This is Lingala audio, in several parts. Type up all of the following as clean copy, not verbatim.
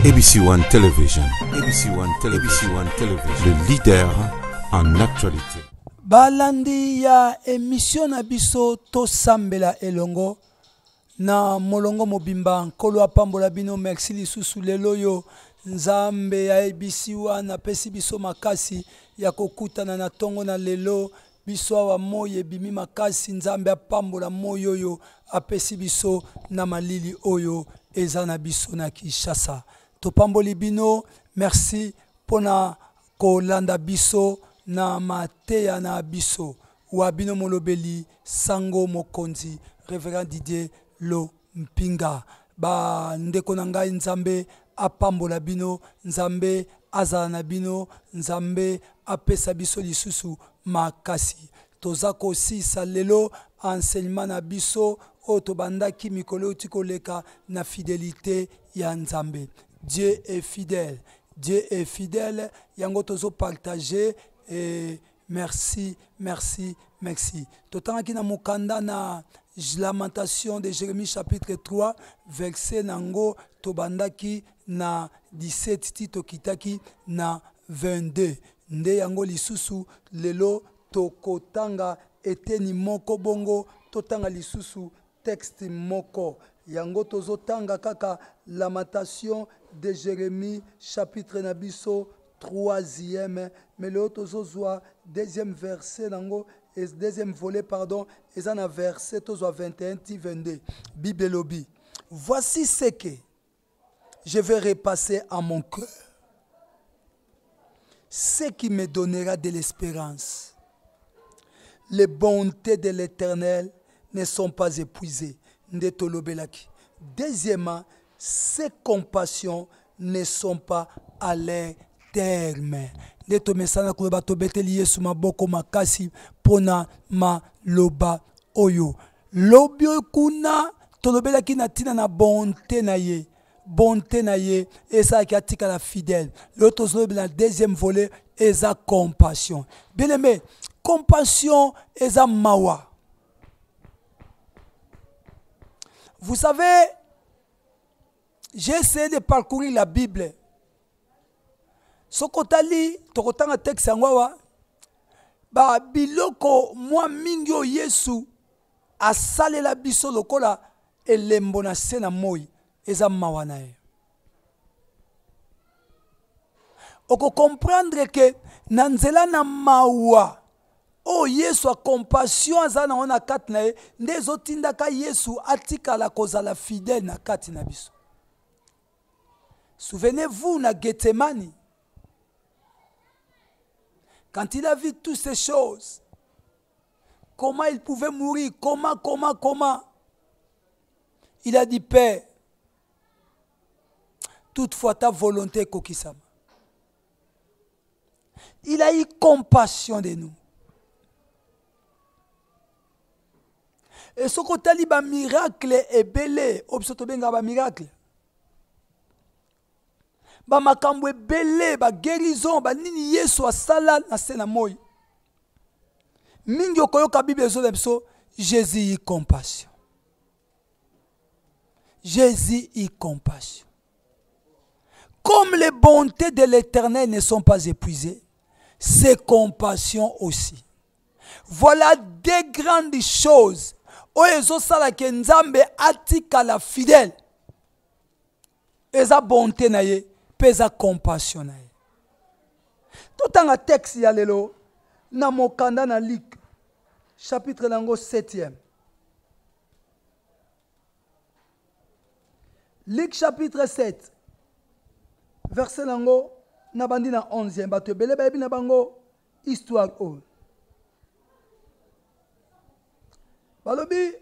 ABC One Television. ABC One Television. ABC One Television. Le leader en actualité. Balandi ya émission na biso to sambela elongo na molongo mobimba nkolo apambola bino merci lisusu lelo yo nzambe ya ABC One apesi biso makasi ya kokutana na tongo na lelo biso awa moye bimi makasi nzambe apambola moyo yo apesi biso na malili oyo eza na biso na Kinshasa topamboli bino merci pona kolanda biso na mateya na biso wabino molobeli sango mokonzi Révérend Didier Lo Mpinga ba ndeko na ngai nzambe apambola bino nzambe azala na bino nzambe apesa biso lisusu makasi toza kosisa lelo enseignement na biso o tobandaki mikolo tikoleka na fidélité ya nzambe. Dieu est fidèle. Dieu est fidèle. Yango tozo partager et merci, merci, merci. Totanga na mukanda na Lamentation de Jérémie chapitre 3 verset nango tobandaki na 17 tito kitaki na 22. Nde yango lisusu lelo tokotanga eteni moko bongo totanga lisusu texte moko yango tozotanga kaka Lamentation de Jérémie chapitre nabiso 3e mais le tozozwa deuxième verset nango et deuxième volet pardon et ça na verset tozwa 21-22 Bible lobby voici ce que je vais repasser à mon cœur ce qui me donnera de l'espérance. Les bontés de l'Éternel ne sont pas épuisées. Deuxièmement, ses compassions ne sont pas à leur terme. Leto mesana kuloba tobeteli Yesu maboko makasi pona maloba oyo. Lobi kuna tolobelaki na tina na bonté na ye. Bonté na ye et ça qui atika la fidèle. L'autre la deuxième volet est sa compassion. Bien aimé, compassion est sa mawa. Vous savez, j'ai essayé de parcourir la Bible. Sokotali, tokotanga texte angwawa, ba biloko mwa mingyo Yesu asale la biso lokola elembo na sena moi. Eza mawa na ye. Oko comprendre que nanzela na mawa o Yesu a compassion azana ona kati na ye ndezo tindaka Yesu atika la kozala fidèle na kati na biso. Souvenez-vous na Gethsemane quand il a vu toutes ces choses comment il pouvait mourir comment il a dit Père toutefois ta volonté kokisama. Il a eu compassion de nous. Et ce côté li ba miracle est belé, obsoto benga ba miracle. Ba makambo est belé, ba guérison, ba nini Yesu asala na sena moi. Mingi okoyoka Bible zo lemso, Jésus a compassion. Jésus a compassion. Comme les bontés de l'Éternel ne sont pas épuisées, ses compassions aussi. Voilà des grandes choses. Oyezo sala ke nzambe atika la fidèle. Eza bonté na ye, pesa compassion na ye. Totanga texte ya lelo na mokanda na Luc chapitre nango 7e. Luc chapitre 7. Verset nango nabandi na 11e bato bele bayebi na bango histoire o balobi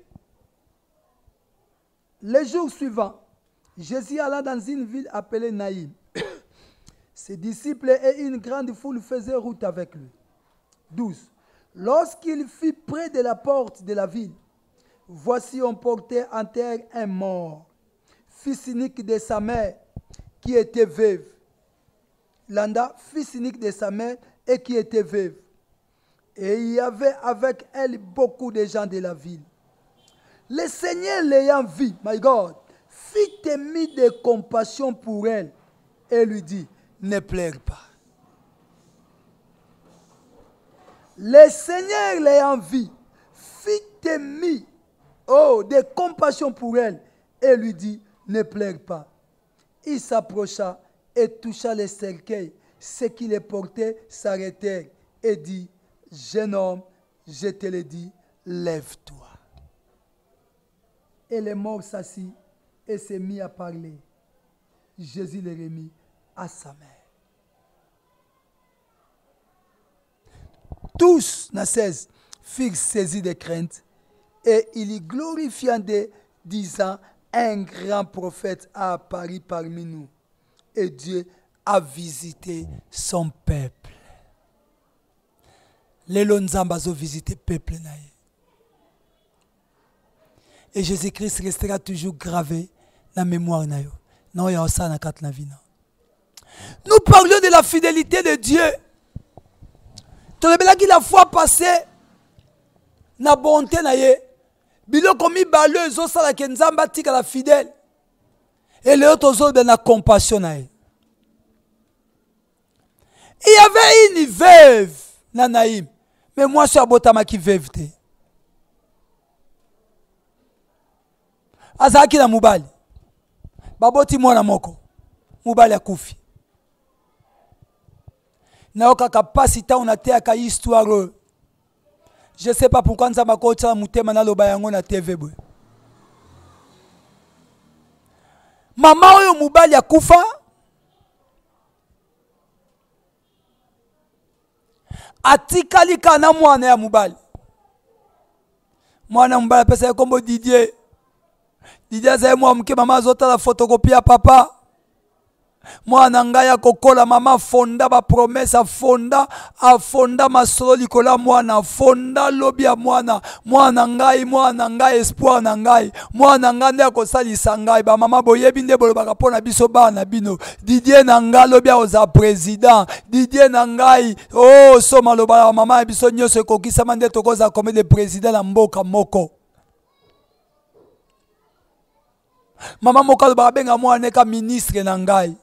les jours suivants Jésus alla dans une ville appelée Naïm. Ses disciples et une grande foule faisaient route avec lui. 12. Lorsqu'il fut près de la porte de la ville, voici on portait en terre un mort, fils unique de sa mère, qui était veuve. Landa, fils unique de sa mère et qui était veuve. Et il y avait avec elle beaucoup de gens de la ville. Le Seigneur l'ayant vu, my God, fit émis de compassion pour elle et lui dit, ne pleure pas. Le Seigneur l'ayant vu, fit émis, de compassion pour elle, et lui dit, ne pleure pas. Il s'approcha et toucha les cercueils. Ceux qui les portaient s'arrêtèrent et dit, jeune homme, je te le dis, lève-toi. Et le mort s'assit et s'est mis à parler. Jésus le remit à sa mère. Tous, n'a cesse, furent saisis de crainte et il y glorifia en disant, un grand prophète a apparu parmi nous et Dieu a visité son peuple. Les Lonzamba ont visité le peuple. Et Jésus-Christ restera toujours gravé dans la mémoire. Nous parlons de la fidélité de Dieu. La fois passée, na bonté na ye, biloko mibale ezosala ke Nzambe atikala fidèle. Et le autre na compassion na ye. Il y avait une veuve na Naïm, mais moi je suis abotama qui veuve te. Azaki na mubali. Baboti mwana moko. Mubali akufi. Na okaka pasi ta on a te aka histoire. Je ne sais pas pourquoi nous avons dit mutema na loba yango na TV boy. Mama oyo mubali akufa. Atikali kana mwana ya mubali. Mwana mubali pesa kombo Didier. Didier za mwa mke mama azota la photocopie ya papa. Mwana ngaya kokola mama fonda ba promesse fonda masolo likola mwana fonda lobi ya mwana ngai espoir na ngai mwana ngande akosalisa ngai ba mama boyebi nde bolobaka pona biso bana bino Didier na ngai lobi oza président Didier na ngai soma loba mama biso nyose kokisa mande tokoza comme le président la mboka moko. Mama moko loba benga mwana ka ministre na ngai.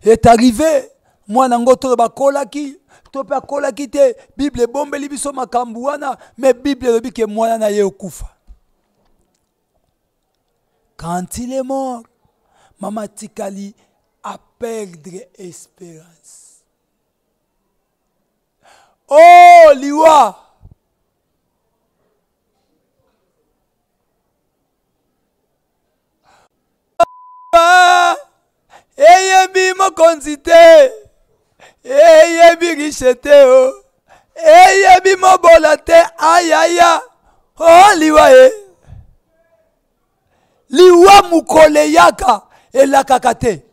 Est arrivé, moi nangoto ba kolaki, topa kolaki te, Bible bombe libiso makambuana, mais Bible le dit que moi na ye okufa. Quand il est mort, Mama Tikali a perdre espérance. Oh liwa. Eyebi mokonzi te, eyebi riche te o, eyebi mobola te, ayaya, oh liwa e, liwa mukole yaka, elakaka te.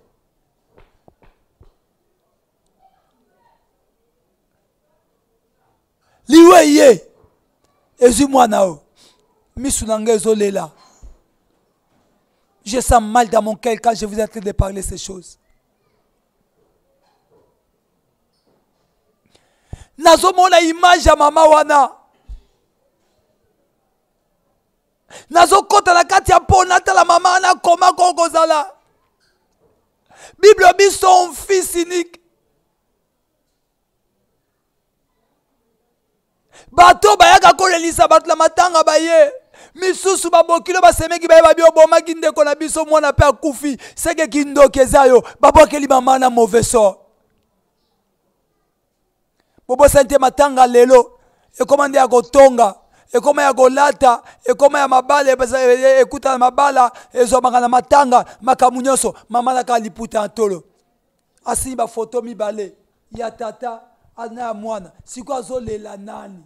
Liwa ye, ezu mwana o, misu nanga ezolela. Je sens mal dans mon cœur quand je vous ai en train de parler ces choses. Nazo mona image ya mama wana. Nazo kota na kati ya pona la mama na koma kokozala. Bible dit son fils unique. Bato bayaka kolelisa bato la matanga baye. Misusu babokilo basemeki baye babio boma kinde kona biso mwana pe akufi seke kindokeza yo babokeli mama na mauvais sort. Bobo sente matanga lelo ekomande ya kotonga ekoma ya kolata ekoma ya mabala ekuta na mabala ezo makana matanga makamunyoso mama na kaliputa antolo asimba photo mibale ya tata ana ya mwana siko azolela nani.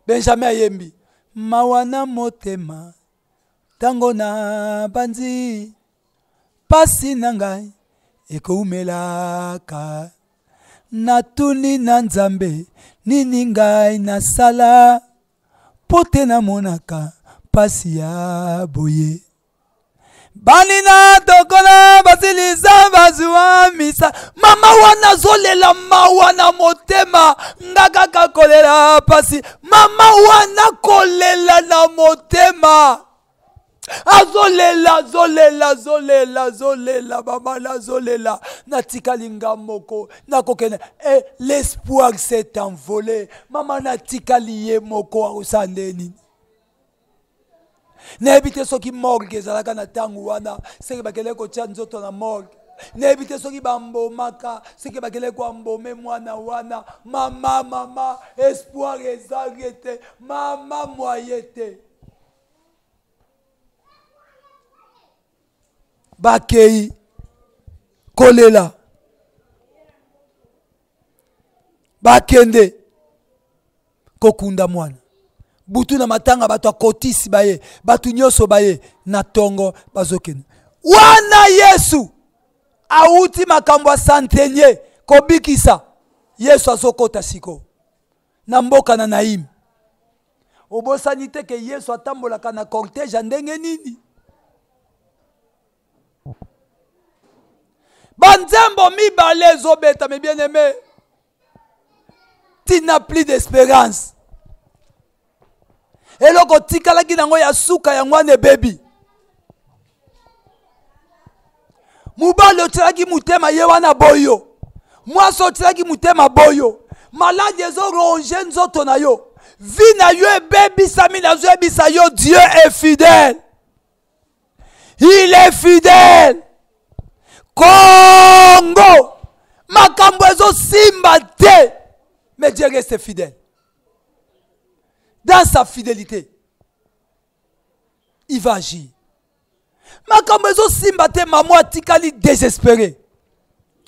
Benjamin Ayembi mawana motema tango na banzi pasi nangai ekoumelaka natuni na Nzambe nini ngai nasala pote na monaka pasi ya boye banina tokola basilisa bazwa misa mama wana zolela mawana motema ngaka kolela pasi mama wana kolela na motema zolela, mama na zolela, natika lingamoko, nakokene, et l'espoir s'est envolé, mama natika liye moko arusandeni. N'ebite soki morgue ezalaka na tangu wana, seke bakele ko tia nzoto na morgue. N'ebite soki bambomaka, seke bakele ko ambome mwana wana, mama, espoir ezalete, mama moyete. Bakei kolela bakende kokunda mwana butu na matanga bato akotisi baye batu nyoso baye na tongo bazokende wana Yesu auti makambo ya santenye kobikisa Yesu azokota siko na mboka na Naim obosani te ke Yesu atambolaka na cortège ndenge nini. Banzembo mibale zobeta, mes bien-aimés. Tu n'as plus d'espérance. Et loko tikala kinango ya suka ya ngwane baby. Mubale otiraki mutema ye wana boyo. Mwaso otiraki mutema boyo. Malade ezo ronge nzoto na yo. Vi na yo e baby sami na zo ebisa yo. Dieu est fidèle. Il est fidèle. Congo, makambo ezo simba te, mais Dieu reste fidèle. Dans sa fidélité, il va agir. Makambo ezo simba te, maman atikali désespéré.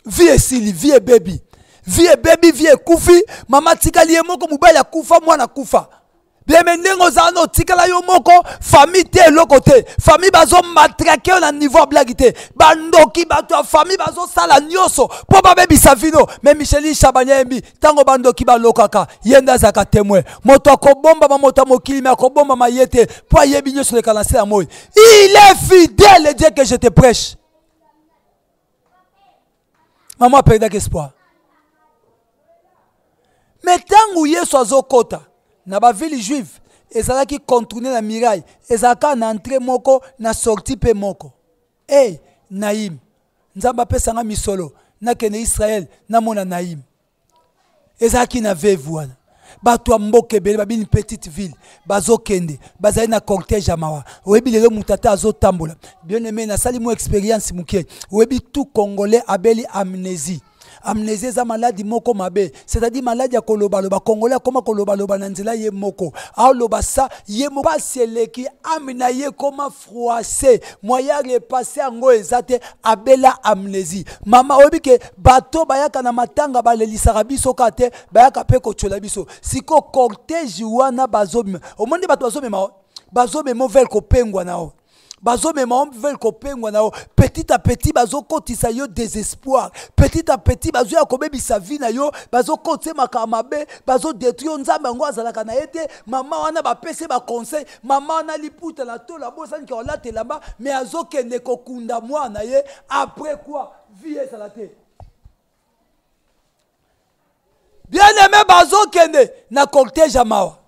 Vie esili, vie baby, vie kufi, maman atikali emoko mubaya kufa, mwana kufa. Bien menengo zano tikala yo moko famille te lokote famille bazo matraquer na niveau blagité bandoki bato famille bazo sala nyoso po ba bebi savino mais Micheli Chabanyembi tango bandoki ba lokaka yenda zaka témoin moto ko bomba ba moto mokili mais ko bomba mayete po yebi nyoso le kanase amoy. Il est fidèle le Dieu que je te prêche. Maman perdait espoir. Mais tango Yesu azokota na ba ville juive ezalaki contourner la muraille ezalaka na entrée moko na sortie pe moko. Hey Naim nzamba pesanga misolo na kene Israël na mona Naim ezalaki na veuve wana bato ya mboka ebele babini petite ville bazokende bazali na cortège amawa oyebi lelo mutata azotambola bien aimé na sali mo expérience muke oyebi tout congolais abeli amnésie. Amnésie za maladie moko mabe, c'est-à-dire maladie ya koloba loba congolais koma koloba loba na nzela ye moko a loba sa ye moko paseleki amina ye koma froissé moya repasser ngo ezate abela amnésie. Mama obi ke bato bayaka na matanga balelisaka biso kate bayaka pe ko chola biso siko cortège wana bazomema omonde bato bazomema vel ko pengwa nao bazo mema veulent kopengwa nao petit à petit bazo kotisa yo désespoir petit à petit bazo ya kobebisa vie na yo bazo kote makamabe bazo détruire nzambe ngo azalaka na yete mama wana ba pese ba conseil mama wana liputa la to la bosa nki ola telamba mais azo kende kokunda mwana ye après quoi vie ezalate bien aimé bazo kende na cortège amawa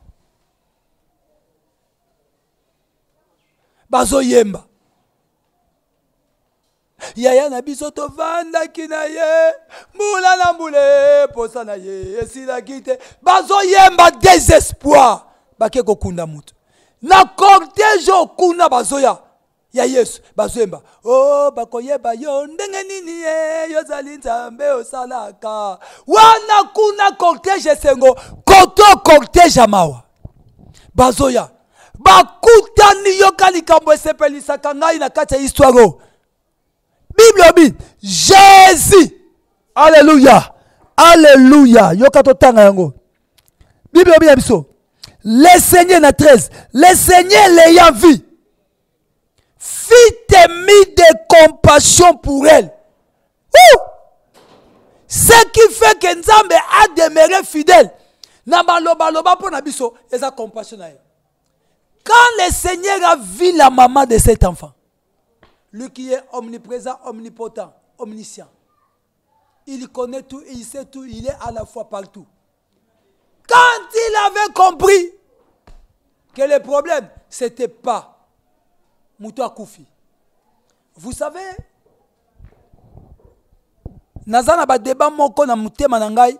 bazo yemba yaya na biso tovanda kina ye mbula na mbule posa na ye esila kite bazo yemba désespoir bake kokunda mutu na cortège okuna bazo ya Yesu bazo yemba oh bakoyeba yo ndenge nini ye yo zali nzambe osalaka wana kuna cortège sengo koto cortège amawa bazo ya bakutani yoka likambo esepelisaka ngai na kati ya histoire Bible obi Jésus alléluia alléluia yoka totanga yango Bible obi biso le Seigneur na 13 le Seigneur l'ayant vu fit émis de compassion pour elle. Ce qui fait que Nzambe a demeuré fidèle na baloba loba po na biso eza compassion na ye. Quand le Seigneur a vu la maman de cet enfant, lui qui est omniprésent, omnipotent, omniscient, il connaît tout, il sait tout, il est à la fois partout. Quand il avait compris que le problème, ce n'était pas muto akufi. Vous savez, nazana ba débat moko na mutema na ngai,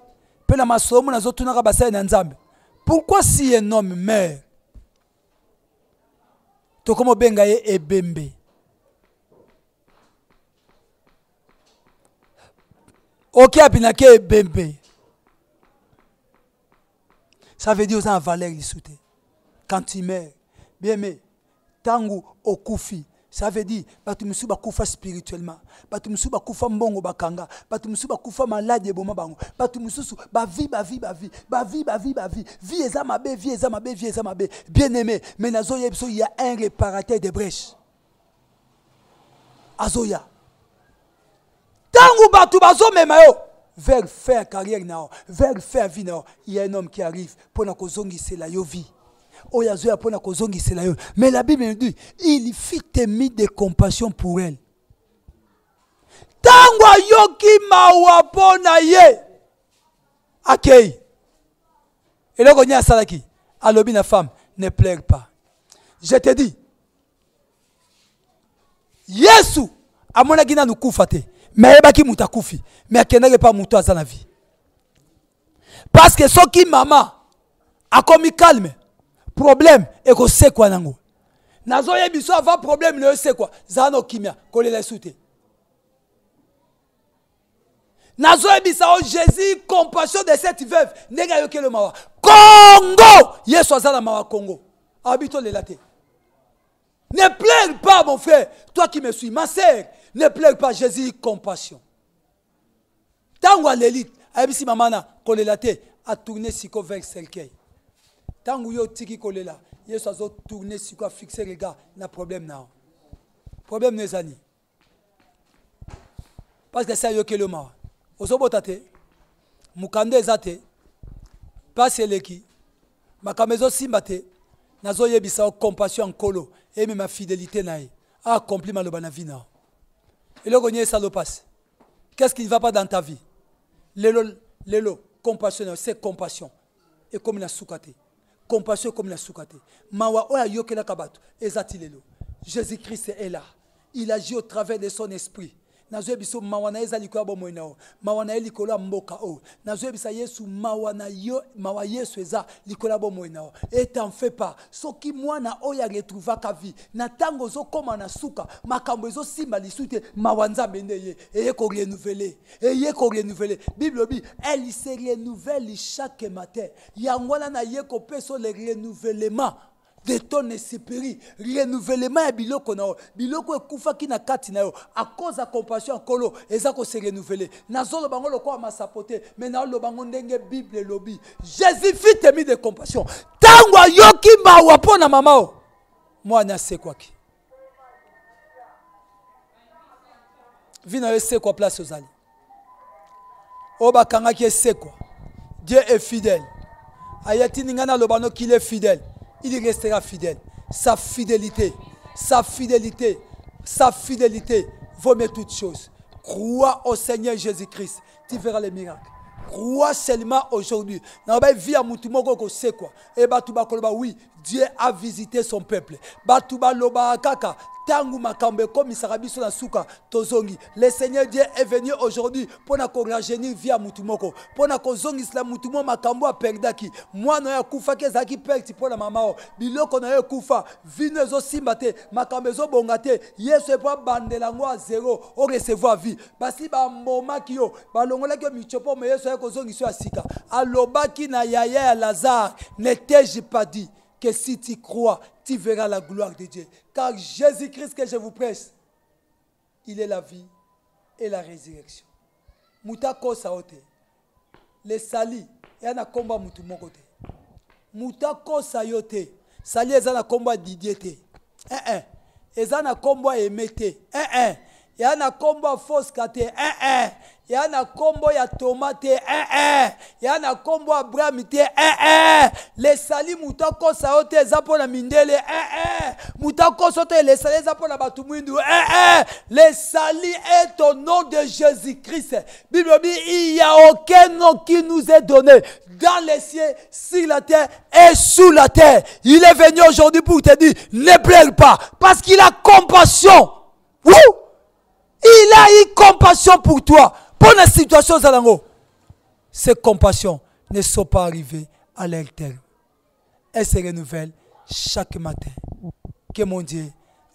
pe na masomo na zotuna ka basaya na Nzambe. Pourquoi si un homme meurt, to komo benga ye ebembe? Ok, apinake ebembe. Ça veut dire que ça a valeur l'issouté. Quand tu meurs, bien aimé, tangu okufi, ça veut dire batu musu bakufa spirituellement, batu musu bakufa mbongo bakanga, batu musu bakufa malade boma bango, batu musu ba vie, vie eza mabe, vie eza mabe. Bien aimé, mais nazoya il y a un réparateur de brèches. Azoya. Tangu batu bazo memayo vers faire carrière nao, vers faire vie nao, il y a un homme qui arrive pour na kozongisa la yo vie. Oyazoya pour na kozongisa la yo. Mais la Bible dit, il fit émis de compassion pour elle. Tangu yoki mawa pona ye. Akei. Et là on y a salaki. Alobi na femme, ne pleure pas. Je te dis, Yesu amona gina nukufate. Mais ebaki mutakufi, mais akenage pas muto azana vie. Parce que soki mama a komi calme, problème et ko se kwa nango. Nazo yebiso avant problème ne se quoi, zano kimia kolela soute. Nazo yebisa o Jésus compassion de cette veuve, nega yoke le mawa. Congo, Yesu azana mawa Congo. Habito le late. Ne pleure pas mon frère, toi qui me suis, ma sœur. Ne pleure pas, Jésus, compassion. Tango à l'élite, Abisi Mamana, Kolelate, a tourné siko vers Selkei. Tango yo tiki kolela, Yesu a tourné siko a fixé les gars, n'a problème na. Problème n'est ani. Parce que ça yo ke le ma. Ozobotate, mukande zate, passe leki, makamezo simbate, nazo yebisa compassion en kolo, et ma fidélité nae, a accompli ma lobanavina. Et là, ça le passe. Qu'est-ce qui ne va pas dans ta vie? Lélo, compassion, c'est compassion. Et comme la soukate. Compassion comme la soukate. Mawa oya yoke la kabato. Ezati lélo. Jésus-Christ est là. Il agit au travers de son esprit. Nazo biso mawana eza likola bomo inao. Mawana e likola mboka o. Nazo bisa Yesu mawana yo mawa Yesu eza likola bomo inao. Et t'en fais pas. Soki mwana oya retrouva ka vie. Na tango zo koma na suka, makambo zo simba lisute mawanza bendeye. Eye ko renouveler. Eye ko renouveler. Bible dit, elle se renouvelle chaque matin. Yangwana na ye ko peso le renouvellement de ton esprit, renouvellement et biloko na biloko ekufa ki na kati na yo à cause de compassion kolo ezako se renouveler nazolo bango lokwa masapote mais na lo bango ndenge Bible lobi Jésus fit émis de compassion tango yoki mawa pona mama o mwana se kwaki vina yo se kwa place ozali oba kanga ki se kwa Dieu est fidèle ayati ningana lo bano qu'il est fidèle. Il restera fidèle. Sa fidélité vaut mieux toutes choses. Crois au Seigneur Jésus-Christ. Tu verras les miracles. Crois seulement aujourd'hui. Oui, Dieu a visité son peuple. Le Seigneur Dieu est venu aujourd'hui pour nous rajeunir via Mutumoko. Pour nous kozongi isla mutumo makambo a perdaki. Moi na kufa ke zaki perti pour la mama. Biloko na kufa vino zo simbate makambo zo bongate. Yesu pas bandelango à zéro au recevoir vie. Basi ba mboma kiyo ba longola ke michopo me Yesu kozongi so asika. Alobaki na yaya ya Lazare ne t'ai-je pas dit que si tu crois, tu verras la gloire de Dieu. Car Jésus-Christ que je vous prêche, il est la vie et la résurrection. Moutako saote. Les sali, il y a un combat moutumokote. Moutako sayote. Sali, il y a un combat didiété. Il y a un combat émété. Il y a un combat fausse kate. Il ya na kombo ya tomate ya na kombo Abraham te les sali mutako saote zapo na mindele mutako sote les sali zapo na batumwindu les sali est au nom de Jésus-Christ. Bible dit il y a aucun nom qui nous est donné dans les cieux, sur la terre et sous la terre. Il est venu aujourd'hui pour te dire ne pleure pas parce qu'il a compassion. Wouh! Il a eu compassion pour toi. Pour la situation, Zalango. Ces compassions ne sont pas arrivées à leur terme. Elles se renouvellent chaque matin. Que mon Dieu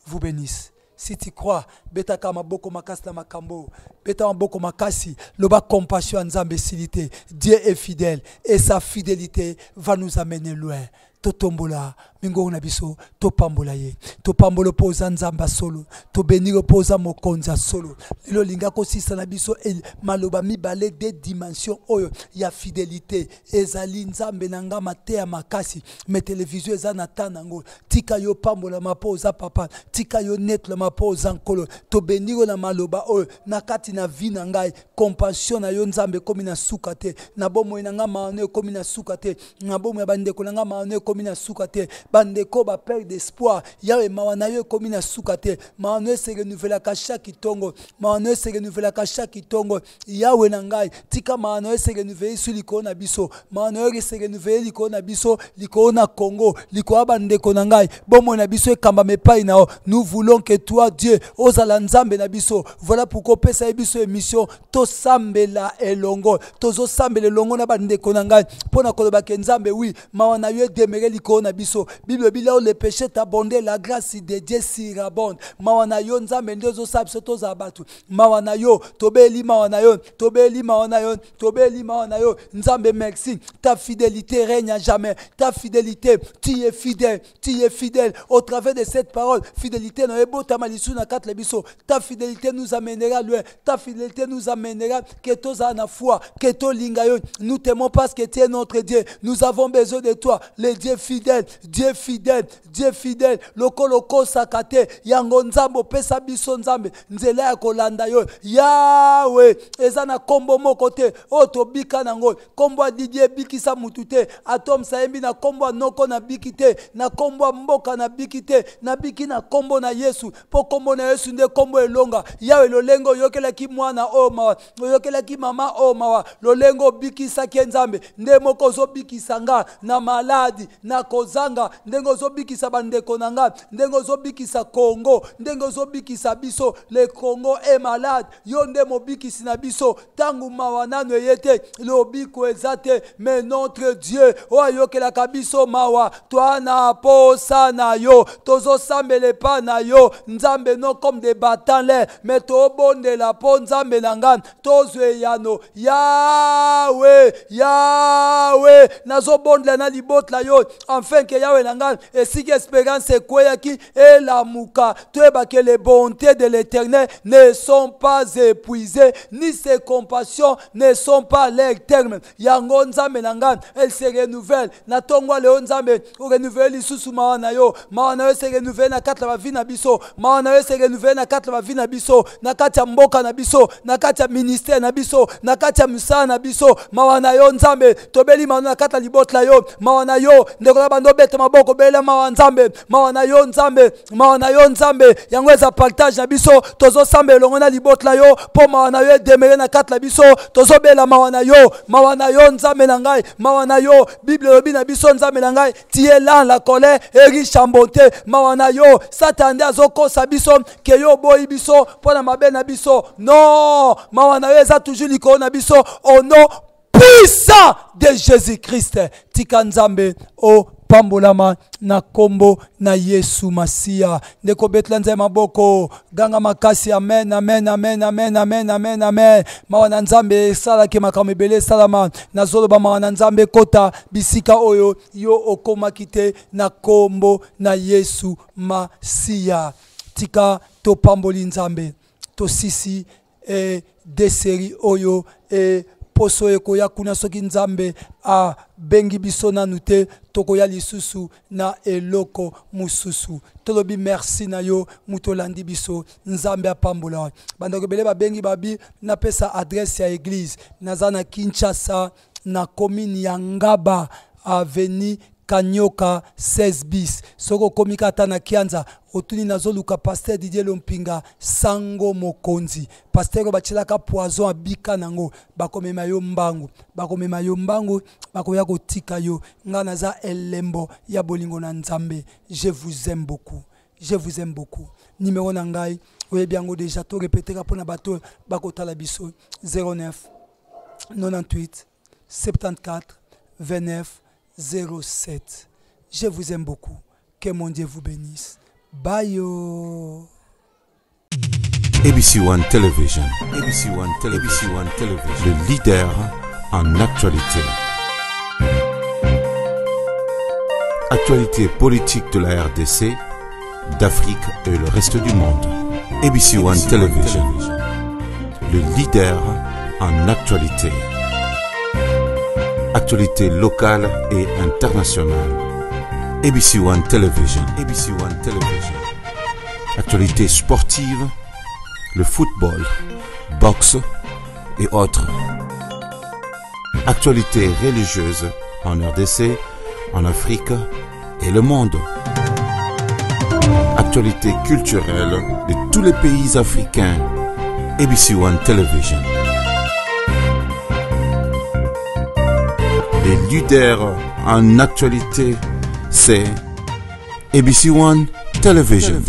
vous bénisse. Si tu crois, beta kama boko makasi na makambo, beta boko makasi, loba compassion en zambécilité. Dieu est fidèle et sa fidélité va nous amener loin. Totombola, mingo na biso, topambola ye. Topambola poza nzamba solo, to beniro poza mokonza solo. Lilo linga ko sisa na biso maloba mibale de dimension oyo ya fidélité. Ezali nzambe nanga matea makasi, me télévision eza na tanango. Tika yo pambola mapoza papa, tika yo net la mapoza nkolo. To beniro na maloba oyo nakati na vie na ngai, compassion na yo nzambe komi na sukate, na bomo nanga maone komi na sukate, na bomo ya bandeko nanga maone komina sukate bandeko ba perdre d'espoir yawe mawana yo komina sukate mawana se renouvela ka chaque tongo mawana se renouvela ka chaque tongo yawe na ngai tika mawana se renouveler sur liko na biso mawana se renouveler liko na biso liko na Congo liko bandeko na ngai bomo na biso ekamba mepai na nous voulons que toi Dieu ozala nzambe na biso. Voilà pourquoi pesa biso émission to sambela elongo tozo sambela elongo na bandeko na ngai pona koloba ke nzambe oui mawana yo demeurer liko na biso. Bible bila le péché t'abondé la grâce de Dieu surabonde. Mawana yo nzambe ndozo sabso toza abatu mawana yo tobeli mawana yo tobeli mawana yo tobeli mawana yo nzambe merci. Ta fidélité règne à jamais. Ta fidélité, tu es fidèle au travers de cette parole. Fidélité na ebota malisu na kat lebiso. Ta fidélité nous amènera loin. Ta fidélité nous amènera que toza na foi, que to linga yo. Nous t'aimons parce que tu es notre Dieu. Nous avons besoin de toi. Le Dieu fidèle, Dieu fidèle, Dieu fidèle. Loko sakate yango nzambo pesa biso nzambe nzela ya kolanda yo. Yahweh ezana kombo moko te oto bika nango kombo Didier bikisa mutute atom saembi na kombo noko na bikite na kombo mboka na bikite na biki na kombo na Yesu po kombo na Yesu nde kombo elonga yawe lolengo yokela ki mwana o mawa yokela ki mama o mawa lolengo bikisa kenzambe nde moko zo bikisa nga na maladi na kozanga ndengo zo bikisa bandeko nanga ndengo zo bikisa Congo ndengo zo bikisa biso le Congo est malade yo nde mobikisi na biso tangu mawanano yete lobiko ezate mais notre Dieu o yokela kabiso mawa toana posa na yo tozo sambele pa na yo nzambe non comme des battants mais to bonde la po nzambe nanga tozwe yano Yahweh nazo bonde na libot la yo enfin que Yahweh nanga et si espérance kweya ki et la muka toeba que les bontés de l'Éternel ne sont pas épuisées ni ses compassions ne sont pas leur terme yango nzambe nanga elle se renouvelle na tongwa le nzambe o renouvelle lisusu mawana yo se renouvelle na kati la vie na biso mawana yo se renouvelle na kati la vie na biso na kati ya mboka na biso na kati ya ministère na biso na kati ya misala na biso mawana yo nzambe tobeli mawana na kati ya libotla yo mawana yo ndeko na bando bete maboko bela mawana nzambe yango eza partage na biso tozo sambe longo na libotla yo po mawana yo demere na kati la biso tozo bela mawana yo nzambe na ngai mawana yo Bible lobi na biso nzambe na ngai tu es lent la colère et riche en bonté mawana yo Satan azokosa biso ke yo boyi biso pona mabe na biso non mawana yo eza toujours likolo na biso au nom puissant de Jésus-Christ tika nzambe o pambolama na kombo na Yesu Masia ndeko betla nzema maboko ganga makasi amen mawana nzambe sala ke makame bele salama na zoloba mawana nzambe kota bisika oyo yo okoma kite na kombo na Yesu Masia tika to pamboli nzambe to sisi deseri oyo poso eko ya kuna soki nzambe a bengi biso nanu te tokoya lisusu na eloko mususu tolobi merci na yo mutolandi biso nzambe apambola bandako bele babengi babi na pesa adresse ya église naza na Kinshasa na commune ya Ngaba avenue Kanyoka 16 bis soko komika tana kianza otuni nazoluka pasteur Didier Lompinga sango mokonzi pasteur bachilaka poison abika nango bakomema yo mbangu bakoya kotika yo nga naza elembo ya bolingo na nzambe. Je vous aime beaucoup numéro na ngai oyebiango déjà to répéter kapona bato bakotala biso 09 98 74 29 07. Je vous aime beaucoup. Que mon Dieu vous bénisse. Bye yo. ABC One Television. ABC One Television. Le leader en actualité. Actualité politique de la RDC, d'Afrique et le reste du monde. ABC One Television. Le leader en actualité. Actualité locale et internationale. ABC One Television. ABC One Television. Actualité sportive, le football, boxe et autres. Actualité religieuse en RDC, en Afrique et le monde. Actualité culturelle de tous les pays africains. ABC One Television. Les leaders en actualité, c'est ABC One Television.